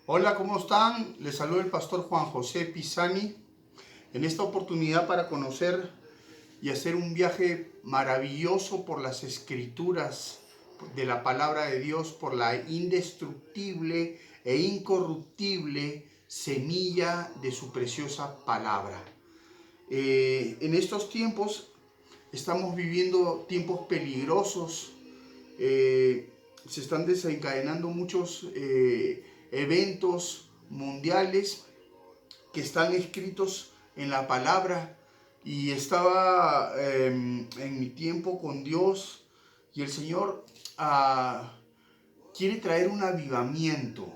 Hola, ¿cómo están? Les saluda el pastor Juan José Pisani en esta oportunidad para conocer y hacer un viaje maravilloso por las escrituras de la palabra de Dios, por la indestructible e incorruptible semilla de su preciosa palabra. En estos tiempos estamos viviendo tiempos peligrosos. Se están desencadenando muchos eventos mundiales que están escritos en la palabra. Y estaba en mi tiempo con Dios y el Señor quiere traer un avivamiento.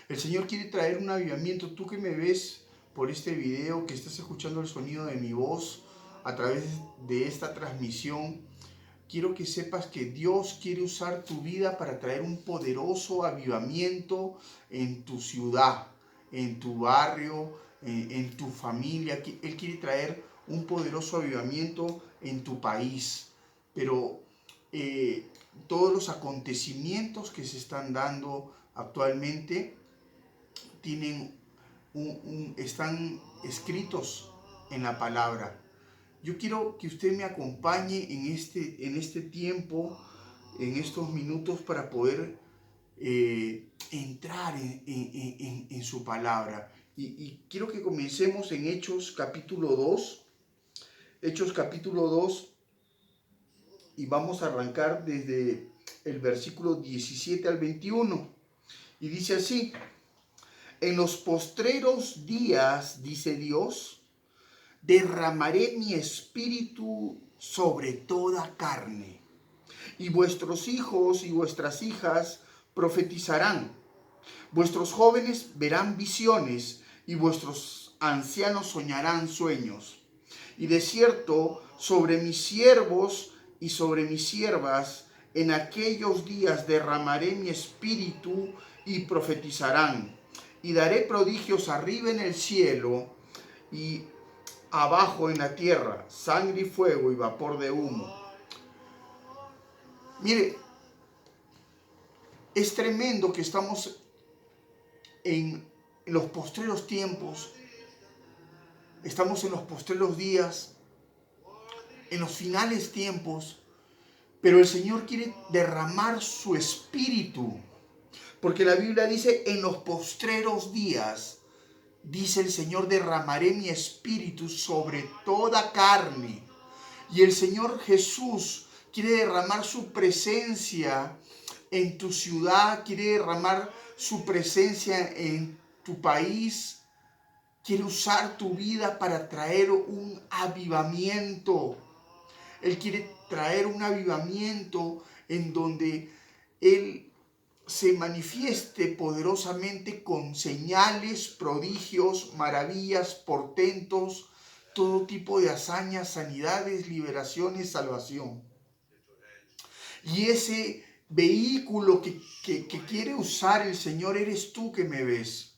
El Señor quiere traer un avivamiento. Tú que me ves por este video, que estás escuchando el sonido de mi voz a través de esta transmisión, quiero que sepas que Dios quiere usar tu vida para traer un poderoso avivamiento en tu ciudad, en tu barrio, en tu familia. Él quiere traer un poderoso avivamiento en tu país. Pero todos los acontecimientos que se están dando actualmente están escritos en la palabra. Yo quiero que usted me acompañe en este tiempo, en estos minutos, para poder entrar en su palabra. Y quiero que comencemos en Hechos capítulo 2. Hechos capítulo 2, y vamos a arrancar desde el versículo 17 al 21. Y dice así: en los postreros días, dice Dios, derramaré mi espíritu sobre toda carne, y vuestros hijos y vuestras hijas profetizarán, vuestros jóvenes verán visiones, y vuestros ancianos soñarán sueños. Y de cierto, sobre mis siervos y sobre mis siervas, en aquellos días derramaré mi espíritu y profetizarán, y daré prodigios arriba en el cielo y abajo en la tierra, sangre y fuego y vapor de humo. Mire, es tremendo que estamos en los postreros tiempos, estamos en los postreros días, en los finales tiempos, pero el Señor quiere derramar su espíritu, porque la Biblia dice: en los postreros días, dice el Señor, derramaré mi espíritu sobre toda carne. Y el Señor Jesús quiere derramar su presencia en tu ciudad, quiere derramar su presencia en tu país, quiere usar tu vida para traer un avivamiento. Él quiere traer un avivamiento en donde Él se manifieste poderosamente con señales, prodigios, maravillas, portentos, todo tipo de hazañas, sanidades, liberaciones, salvación. Y ese vehículo que quiere usar el Señor eres tú que me ves.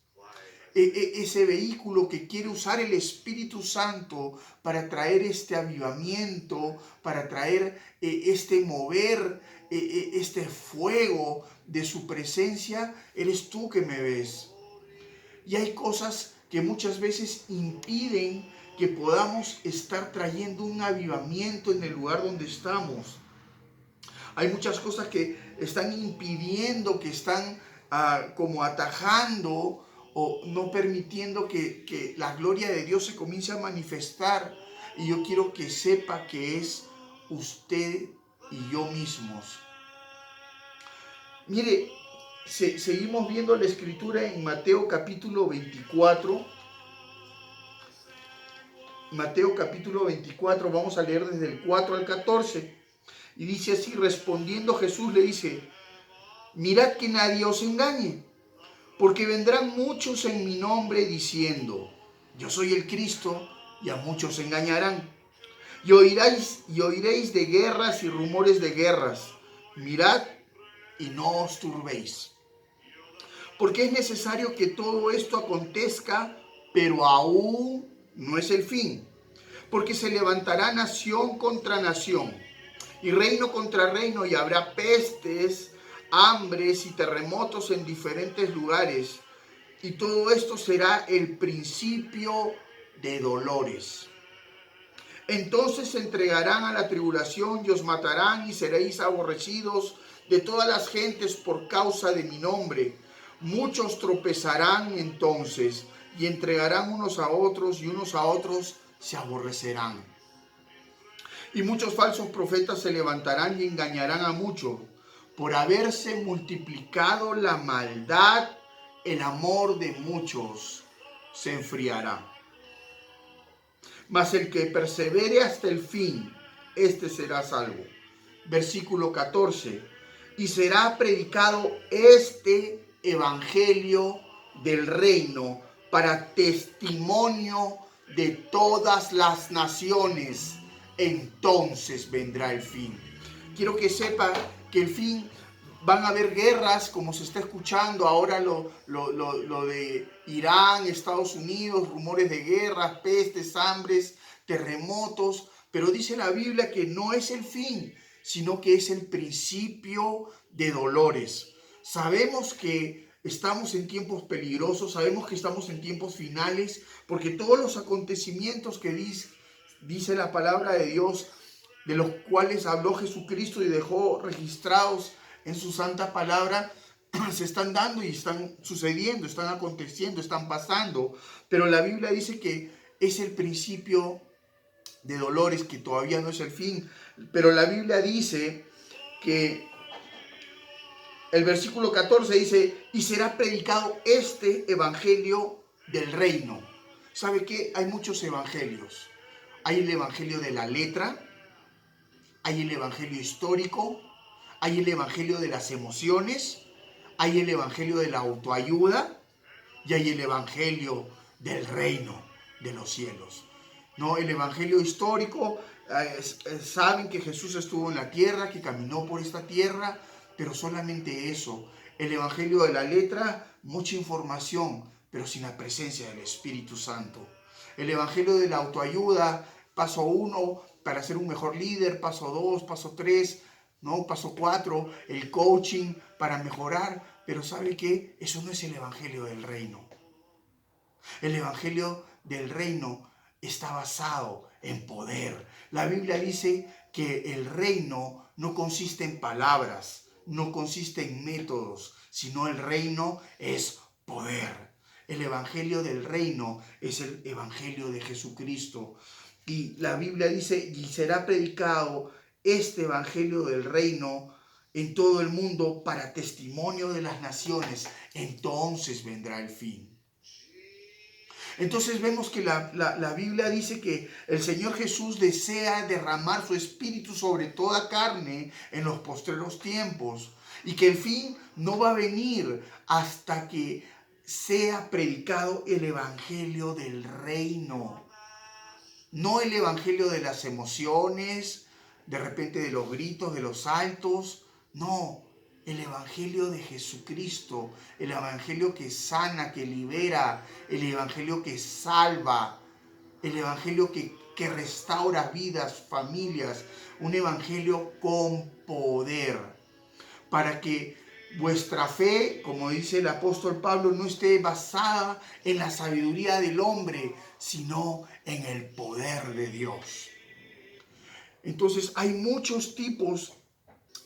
Ese vehículo que quiere usar el Espíritu Santo para traer este avivamiento, para traer este mover, este fuego de su presencia, eres tú que me ves. Y hay cosas que muchas veces impiden que podamos estar trayendo un avivamiento en el lugar donde estamos. Hay muchas cosas que están impidiendo, que están como atajando o no permitiendo que la gloria de Dios se comience a manifestar. Y yo quiero que sepa que es usted y yo mismos. Mire, seguimos viendo la escritura en Mateo capítulo 24. Mateo capítulo 24, vamos a leer desde el 4 al 14. Y dice así: respondiendo Jesús le dice: mirad que nadie os engañe, porque vendrán muchos en mi nombre diciendo: yo soy el Cristo, y a muchos engañarán. Y oiréis de guerras y rumores de guerras. Mirad y no os turbéis, porque es necesario que todo esto acontezca, pero aún no es el fin. Porque se levantará nación contra nación, y reino contra reino, y habrá pestes, hambres y terremotos en diferentes lugares. Y todo esto será el principio de dolores. Entonces se entregarán a la tribulación y os matarán y seréis aborrecidos de todas las gentes por causa de mi nombre. Muchos tropezarán entonces y entregarán unos a otros y unos a otros se aborrecerán. Y muchos falsos profetas se levantarán y engañarán a muchos. Por haberse multiplicado la maldad, el amor de muchos se enfriará. Mas el que persevere hasta el fin, este será salvo. Versículo 14. Y será predicado este evangelio del reino para testimonio de todas las naciones. Entonces vendrá el fin. Quiero que sepa que el fin, van a haber guerras, como se está escuchando ahora lo de Irán, Estados Unidos, rumores de guerras, pestes, hambres, terremotos. Pero dice la Biblia que no es el fin, sino que es el principio de dolores. Sabemos que estamos en tiempos peligrosos, sabemos que estamos en tiempos finales, porque todos los acontecimientos que dice la palabra de Dios, de los cuales habló Jesucristo y dejó registrados en su santa palabra, se están dando y están sucediendo, están aconteciendo, están pasando. Pero la Biblia dice que es el principio de dolores, que todavía no es el fin. Pero la Biblia dice que el versículo 14 dice, y será predicado este evangelio del reino. ¿Sabe qué? Hay muchos evangelios. Hay el evangelio de la letra, hay el evangelio histórico, hay el evangelio de las emociones, hay el evangelio de la autoayuda y hay el evangelio del reino de los cielos. ¿No? El evangelio histórico, saben que Jesús estuvo en la tierra, que caminó por esta tierra, pero solamente eso. El evangelio de la letra, mucha información, pero sin la presencia del Espíritu Santo. El evangelio de la autoayuda, paso 1, para ser un mejor líder, paso 2, paso 3, ¿no? Paso 4, el coaching para mejorar. Pero ¿sabe qué? Eso no es el evangelio del reino. El evangelio del reino está basado en poder. La Biblia dice que el reino no consiste en palabras, no consiste en métodos, sino el reino es poder. El evangelio del reino es el evangelio de Jesucristo. Y la Biblia dice, y será predicado este evangelio del reino en todo el mundo para testimonio de las naciones. Entonces vendrá el fin. Entonces vemos que la Biblia dice que el Señor Jesús desea derramar su espíritu sobre toda carne en los postreros tiempos, y que el fin no va a venir hasta que sea predicado el evangelio del reino. No el evangelio de las emociones, de repente de los gritos, de los saltos. No, el evangelio de Jesucristo, el evangelio que sana, que libera, el evangelio que salva, el evangelio que restaura vidas, familias, un evangelio con poder, para que vuestra fe, como dice el apóstol Pablo, no esté basada en la sabiduría del hombre, sino en el poder de Dios. Entonces hay muchos tipos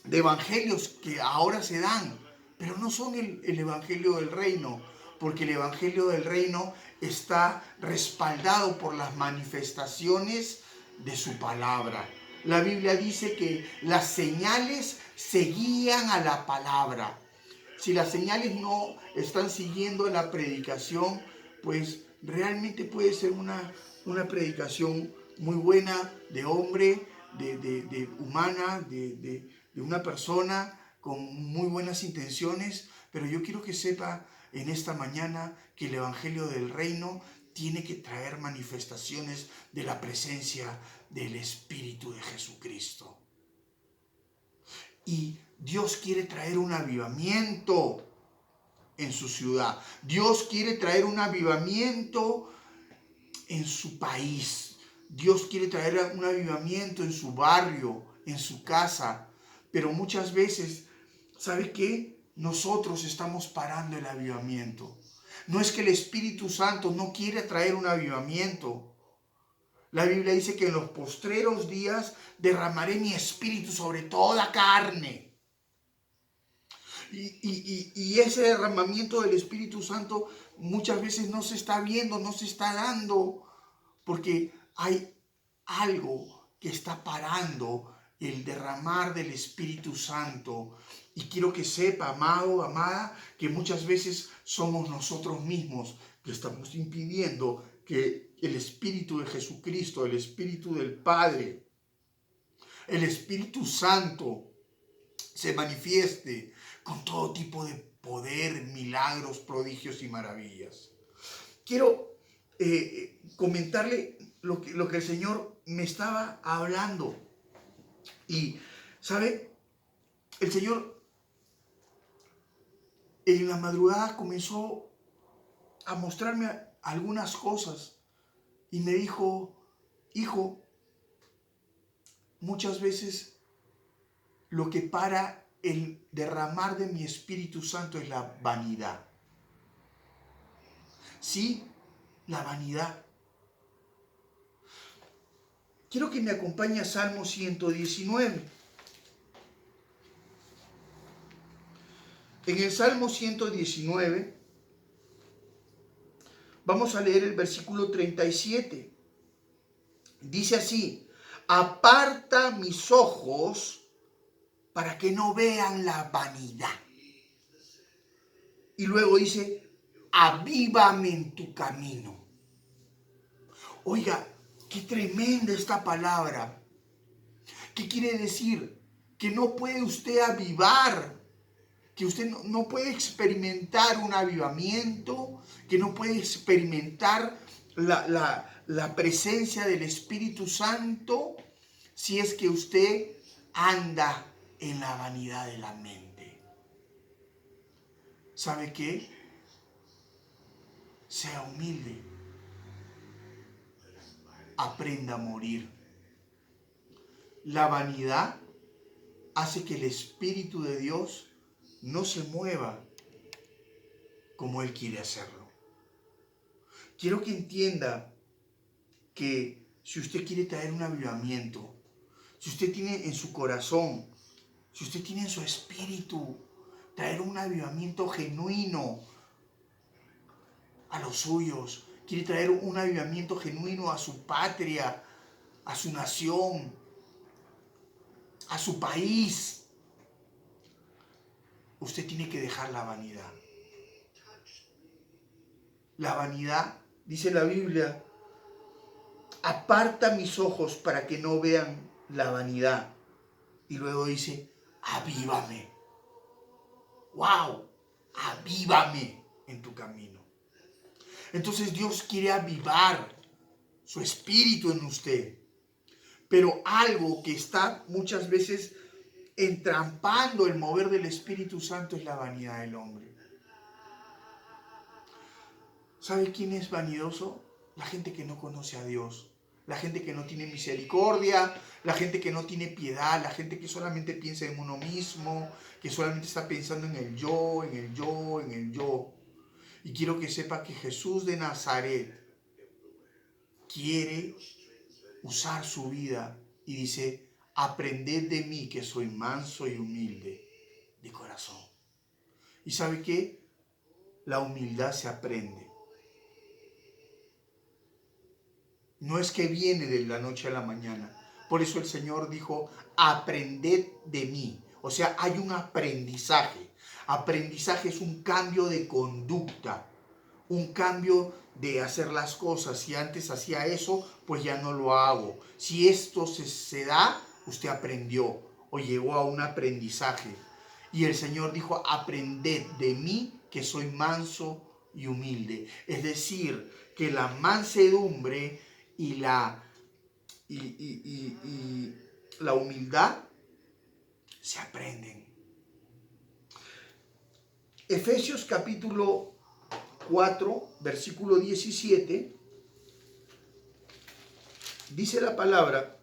de evangelios que ahora se dan, pero no son el evangelio del reino, porque el evangelio del reino está respaldado por las manifestaciones de su palabra. La Biblia dice que las señales seguían a la palabra. Si las señales no están siguiendo la predicación, pues realmente puede ser una predicación muy buena de hombre, de humana, de una persona con muy buenas intenciones, pero yo quiero que sepa en esta mañana que el evangelio del reino tiene que traer manifestaciones de la presencia del Espíritu de Jesucristo. Y Dios quiere traer un avivamiento en su ciudad. Dios quiere traer un avivamiento en su país. Dios quiere traer un avivamiento en su barrio, en su casa. Pero muchas veces ¿Sabe qué? Nosotros estamos parando el avivamiento. No es que el Espíritu Santo no quiere traer un avivamiento. La Biblia dice que en los postreros días derramaré mi espíritu sobre toda carne. Y ese derramamiento del Espíritu Santo muchas veces no se está viendo, no se está dando, porque hay algo que está parando el derramar del Espíritu Santo. Y quiero que sepa, amado, amada, que muchas veces somos nosotros mismos que estamos impidiendo que el Espíritu de Jesucristo, el Espíritu del Padre, el Espíritu Santo se manifieste con todo tipo de poder, milagros, prodigios y maravillas. Quiero comentarle lo que el Señor me estaba hablando. Y, ¿sabe? El Señor en la madrugada comenzó a mostrarme algunas cosas y me dijo, hijo, muchas veces lo que para el derramar de mi Espíritu Santo es la vanidad. Sí, la vanidad. Quiero que me acompañe a Salmo 119. En el Salmo 119 vamos a leer el versículo 37. Dice así: aparta mis ojos para que no vean la vanidad. Y luego dice: avívame en tu camino. Oiga, qué tremenda esta palabra. ¿Qué quiere decir? Que no puede usted avivar, que usted no puede experimentar un avivamiento, que no puede experimentar la presencia del Espíritu Santo si es que usted anda en la vanidad de la mente. ¿Sabe qué? Sea humilde. Aprenda a morir. La vanidad hace que el Espíritu de Dios no se mueva como Él quiere hacerlo. Quiero que entienda que si usted quiere traer un avivamiento, si usted tiene en su corazón, si usted tiene en su espíritu traer un avivamiento genuino a los suyos, quiere traer un avivamiento genuino a su patria, a su nación, a su país, usted tiene que dejar la vanidad. La vanidad, dice la Biblia, aparta mis ojos para que no vean la vanidad. Y luego dice, avívame. ¡Wow! Avívame en tu camino. Entonces Dios quiere avivar su espíritu en usted. Pero algo que está muchas veces entrampando el mover del Espíritu Santo es la vanidad del hombre. ¿Sabe quién es vanidoso? La gente que no conoce a Dios. La gente que no tiene misericordia, la gente que no tiene piedad, la gente que solamente piensa en uno mismo, que solamente está pensando en el yo, en el yo, en el yo. Y quiero que sepa que Jesús de Nazaret quiere usar su vida y dice, aprended de mí que soy manso y humilde de corazón. ¿Y sabe qué? La humildad se aprende. No es que viene de la noche a la mañana. Por eso el Señor dijo, aprended de mí. O sea, hay un aprendizaje. Aprendizaje es un cambio de conducta, un cambio de hacer las cosas. Si antes hacía eso, pues ya no lo hago. Si esto se da, usted aprendió o llegó a un aprendizaje. Y el Señor dijo, aprended de mí que soy manso y humilde. Es decir, que la mansedumbre y la humildad se aprenden. Efesios capítulo 4, versículo 17, dice la palabra,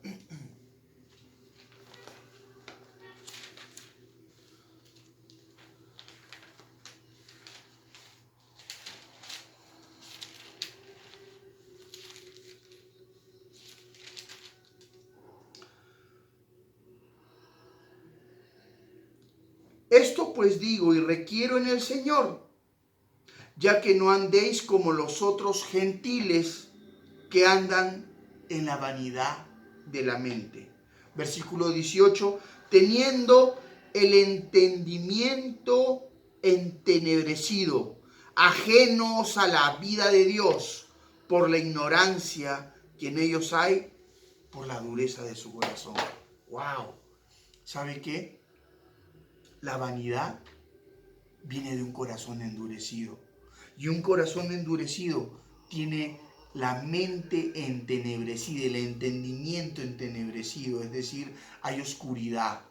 pues digo y requiero en el Señor, ya que no andéis como los otros gentiles que andan en la vanidad de la mente. Versículo 18, teniendo el entendimiento entenebrecido, ajenos a la vida de Dios, por la ignorancia que en ellos hay, por la dureza de su corazón. ¡Wow! ¿Sabe qué? La vanidad viene de un corazón endurecido. Y un corazón endurecido tiene la mente entenebrecida, el entendimiento entenebrecido, es decir, hay oscuridad.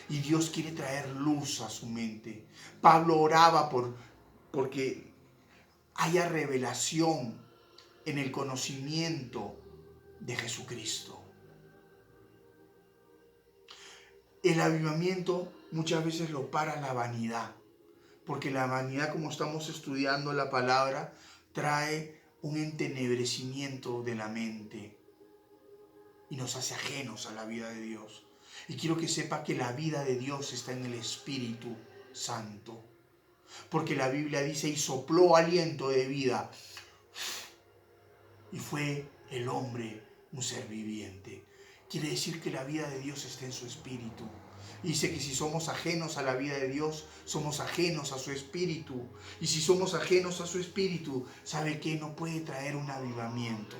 Y Dios quiere traer luz a su mente. Pablo oraba porque haya revelación en el conocimiento de Jesucristo. El avivamiento muchas veces lo para la vanidad, porque la vanidad, como estamos estudiando la palabra, trae un entenebrecimiento de la mente y nos hace ajenos a la vida de Dios. Y quiero que sepa que la vida de Dios está en el Espíritu Santo, porque la Biblia dice, y sopló aliento de vida, y fue el hombre un ser viviente. Quiere decir que la vida de Dios está en su Espíritu. Dice que si somos ajenos a la vida de Dios, somos ajenos a su Espíritu. Y si somos ajenos a su Espíritu, ¿sabe qué? No puede traer un avivamiento.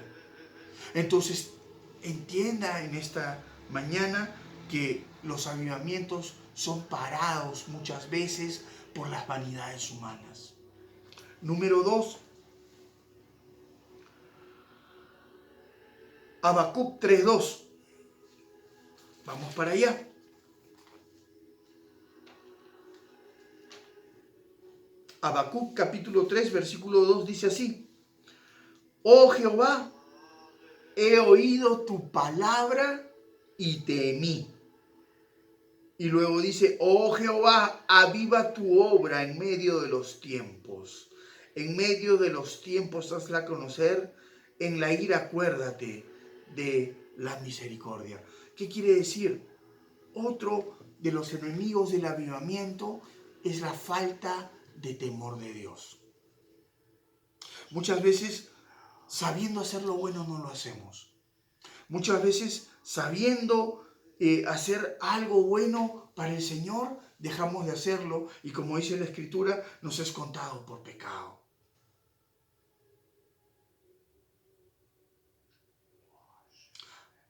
Entonces, entienda en esta mañana que los avivamientos son parados muchas veces por las vanidades humanas. Número 2. Habacuc 3:2. Vamos para allá. Habacuc capítulo 3, versículo 2 dice así: Oh Jehová, he oído tu palabra y temí. Y luego dice: Oh Jehová, aviva tu obra en medio de los tiempos. En medio de los tiempos hazla conocer, en la ira acuérdate de la misericordia. ¿Qué quiere decir? Otro de los enemigos del avivamiento es la falta de temor de Dios. Muchas veces, sabiendo hacer lo bueno, no lo hacemos. Muchas veces, sabiendo hacer algo bueno para el Señor, dejamos de hacerlo y, como dice la Escritura, nos es contado por pecado.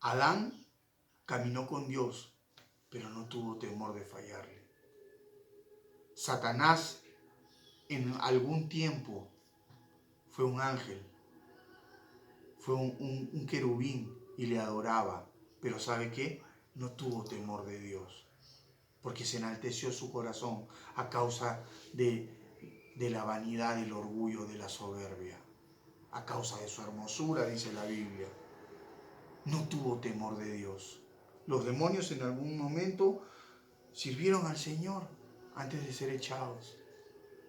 Adán caminó con Dios, pero no tuvo temor de fallarle. Satanás en algún tiempo fue un ángel, fue un querubín y le adoraba, pero ¿sabe qué? No tuvo temor de Dios, porque se enalteció su corazón a causa de la vanidad, del orgullo, de la soberbia, a causa de su hermosura, dice la Biblia. No tuvo temor de Dios. Los demonios en algún momento sirvieron al Señor antes de ser echados,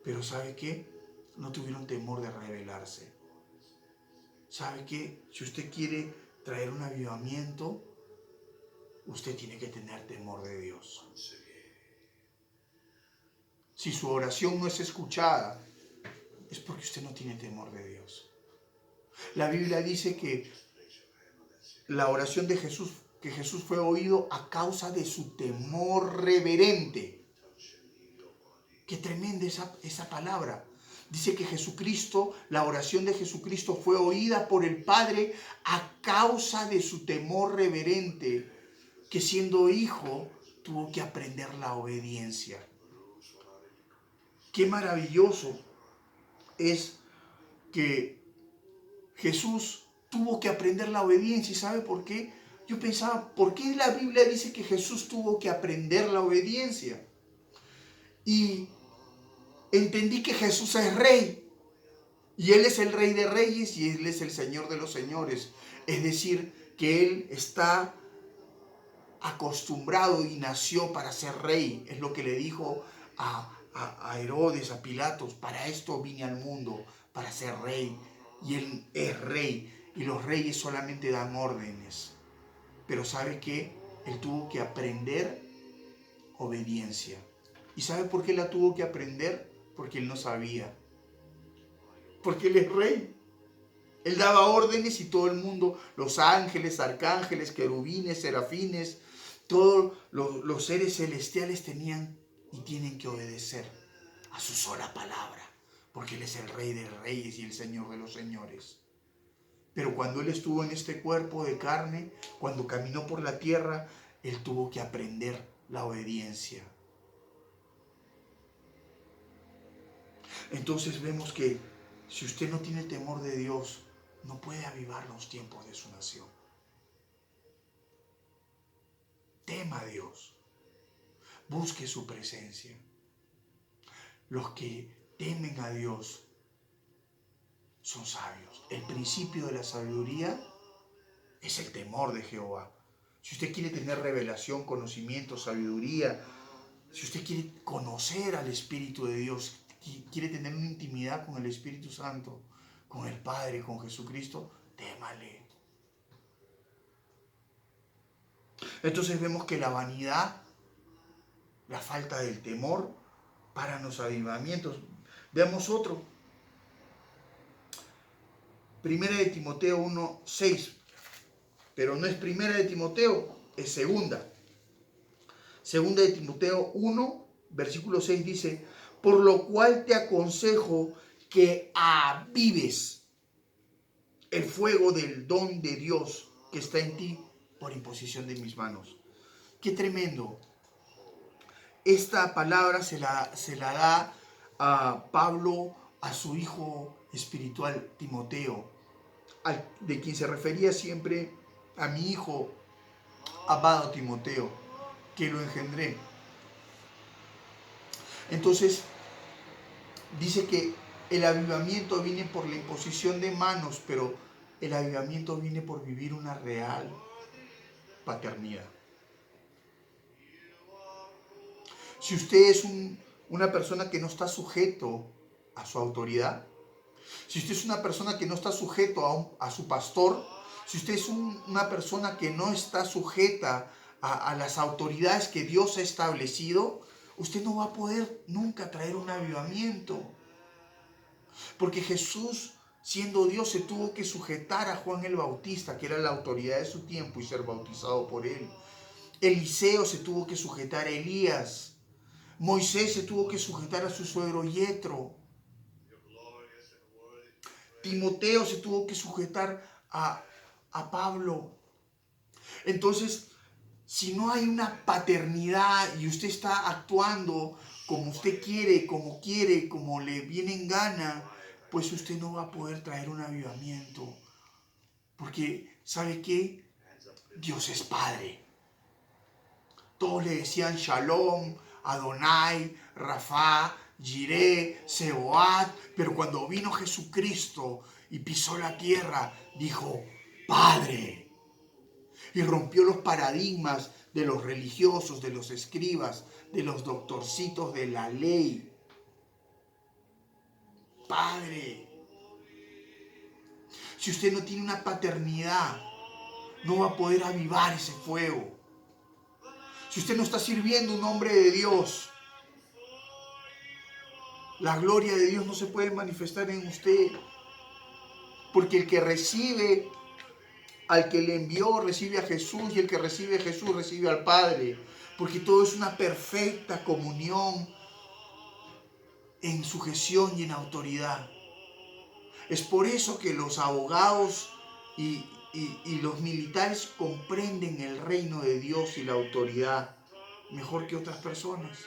pero ¿sabe qué? No tuvieron temor de rebelarse. ¿Sabe qué? Si usted quiere traer un avivamiento, usted tiene que tener temor de Dios. Si su oración no es escuchada, es porque usted no tiene temor de Dios. La Biblia dice que la oración de Jesús, que Jesús fue oído a causa de su temor reverente. Qué tremenda esa palabra. Dice que Jesucristo, la oración de Jesucristo fue oída por el Padre a causa de su temor reverente, que siendo hijo tuvo que aprender la obediencia. Qué maravilloso es que Jesús tuvo que aprender la obediencia. ¿Y sabe por qué? Yo pensaba, ¿por qué la Biblia dice que Jesús tuvo que aprender la obediencia? Y entendí que Jesús es rey. Y Él es el Rey de Reyes y Él es el Señor de los Señores. Es decir, que Él está acostumbrado y nació para ser rey. Es lo que le dijo a Herodes, a Pilatos: para esto vine al mundo, para ser rey. Y Él es rey. Y los reyes solamente dan órdenes. Pero ¿sabe qué? Él tuvo que aprender obediencia. ¿Y sabe por qué la tuvo que aprender? Porque él no sabía. Porque él es rey. Él daba órdenes y todo el mundo, los ángeles, arcángeles, querubines, serafines, todos los seres celestiales tenían y tienen que obedecer a su sola palabra. Porque él es el rey de reyes y el señor de los señores. Pero cuando él estuvo en este cuerpo de carne, cuando caminó por la tierra, él tuvo que aprender la obediencia. Entonces vemos que si usted no tiene temor de Dios, no puede avivar los tiempos de su nación. Tema a Dios. Busque su presencia. Los que temen a Dios son sabios. El principio de la sabiduría es el temor de Jehová. Si usted quiere tener revelación, conocimiento, sabiduría, si usted quiere conocer al Espíritu de Dios, quiere tener una intimidad con el Espíritu Santo, con el Padre, con Jesucristo, témale. Entonces vemos que la vanidad, la falta del temor, paran los avivamientos. Veamos otro. Primera de Timoteo 1:6. Pero no es primera de Timoteo, es segunda. Segunda de Timoteo 1, versículo 6 dice: por lo cual te aconsejo que avives el fuego del don de Dios que está en ti por imposición de mis manos. ¡Qué tremendo! Esta palabra se la da a Pablo a su hijo espiritual Timoteo, de quien se refería siempre a mi hijo amado Timoteo, que lo engendré. Entonces, dice que el avivamiento viene por la imposición de manos, pero el avivamiento viene por vivir una real paternidad. Si usted es una persona que no está sujeto a su autoridad, si usted es una persona que no está sujeto a su pastor, si usted es una persona que no está sujeta a las autoridades que Dios ha establecido, usted no va a poder nunca traer un avivamiento. Porque Jesús, siendo Dios, se tuvo que sujetar a Juan el Bautista, que era la autoridad de su tiempo, y ser bautizado por él. Eliseo se tuvo que sujetar a Elías. Moisés se tuvo que sujetar a su suegro Yetro. Timoteo se tuvo que sujetar a Pablo. Entonces, si no hay una paternidad y usted está actuando como usted quiere, como le viene en gana, pues usted no va a poder traer un avivamiento. Porque, ¿sabe qué? Dios es Padre. Todos le decían Shalom, Adonai, Rafa, Jireh, Seoat, pero cuando vino Jesucristo y pisó la tierra, dijo, Padre. Y rompió los paradigmas de los religiosos, de los escribas, de los doctorcitos de la ley. Padre. Si usted no tiene una paternidad, no va a poder avivar ese fuego. Si usted no está sirviendo un hombre de Dios, la gloria de Dios no se puede manifestar en usted. Porque el que recibe al que le envió, recibe a Jesús, y el que recibe a Jesús, recibe al Padre. Porque todo es una perfecta comunión en sujeción y en autoridad. Es por eso que los abogados y los militares comprenden el reino de Dios y la autoridad mejor que otras personas.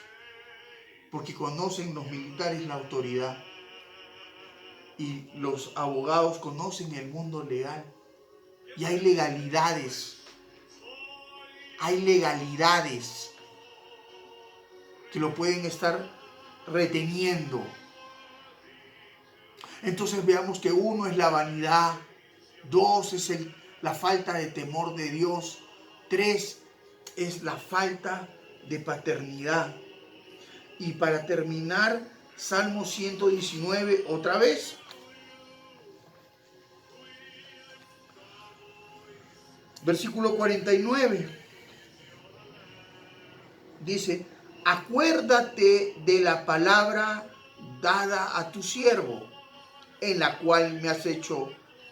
Porque conocen los militares la autoridad. Y los abogados conocen el mundo legal. Y hay legalidades. Hay legalidades que lo pueden estar reteniendo. Entonces veamos que 1 es la vanidad, 2 es la falta de temor de Dios, 3 es la falta de paternidad. Y para terminar, Salmo 119 otra vez. Versículo 49. Dice, acuérdate de la palabra dada a tu siervo, en la cual me has hecho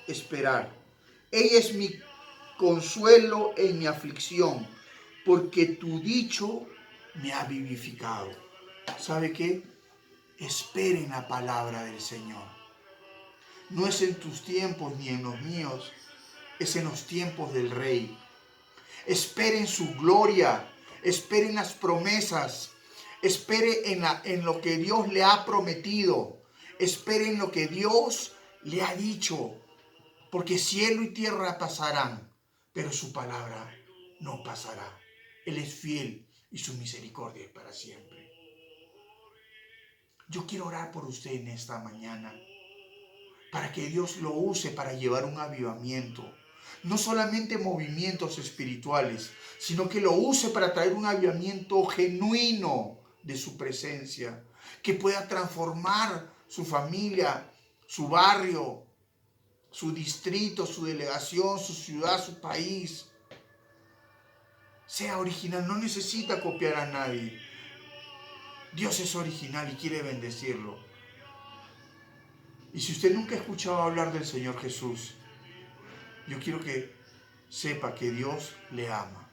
esperar. Ella es mi consuelo en mi aflicción, porque tu dicho me ha vivificado. ¿Sabe qué? Espera en la palabra del Señor. No es en tus tiempos ni en los míos, es en los tiempos del Rey. Espere en su gloria, espere en las promesas, espere en lo que Dios le ha prometido, espere en lo que Dios le ha dicho, porque cielo y tierra pasarán, pero su palabra no pasará. Él es fiel y su misericordia es para siempre. Yo quiero orar por usted en esta mañana, para que Dios lo use para llevar un avivamiento. No solamente movimientos espirituales, sino que lo use para traer un avivamiento genuino de su presencia, que pueda transformar su familia, su barrio, su distrito, su delegación, su ciudad, su país. Sea original, no necesita copiar a nadie. Dios es original y quiere bendecirlo. Y si usted nunca ha escuchado hablar del Señor Jesús, yo quiero que sepa que Dios le ama.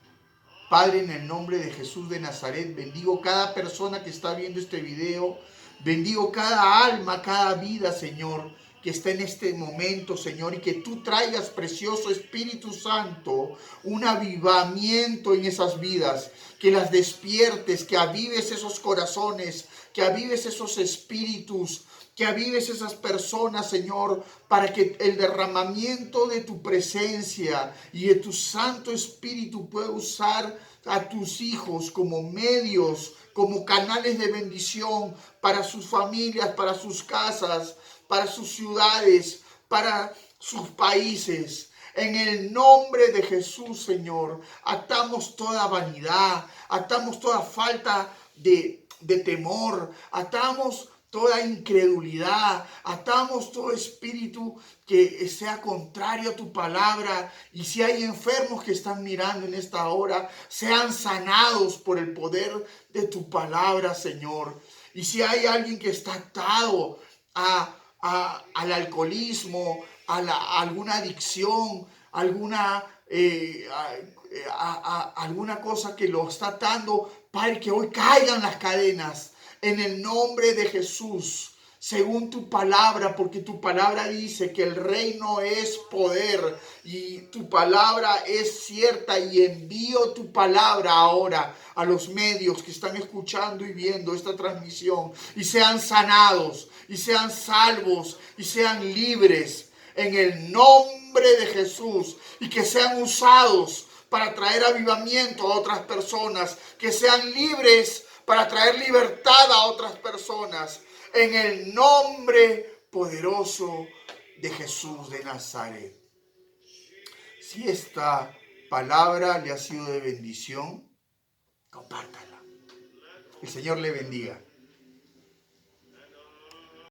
Padre, en el nombre de Jesús de Nazaret, bendigo cada persona que está viendo este video. Bendigo cada alma, cada vida, Señor, que está en este momento, Señor, y que tú traigas, precioso Espíritu Santo, un avivamiento en esas vidas, que las despiertes, que avives esos corazones, que avives esos espíritus, que avives esas personas, Señor, para que el derramamiento de tu presencia y de tu Santo Espíritu pueda usar a tus hijos como medios, como canales de bendición para sus familias, para sus casas, para sus ciudades, para sus países. En el nombre de Jesús, Señor, atamos toda vanidad, atamos toda falta de temor, atamos toda incredulidad, atamos todo espíritu que sea contrario a tu palabra. Y si hay enfermos que están mirando en esta hora, sean sanados por el poder de tu palabra, Señor. Y si hay alguien que está atado al alcoholismo, a alguna adicción, alguna alguna cosa que lo está atando, Padre, que hoy caigan las cadenas en el nombre de Jesús, según tu palabra, porque tu palabra dice que el reino es poder y tu palabra es cierta. Y envío tu palabra ahora a los medios que están escuchando y viendo esta transmisión, y sean sanados, y sean salvos, y sean libres en el nombre de Jesús, y que sean usados para traer avivamiento a otras personas, que sean libres para traer libertad a otras personas, en el nombre poderoso de Jesús de Nazaret. Si esta palabra le ha sido de bendición, compártala. El Señor le bendiga.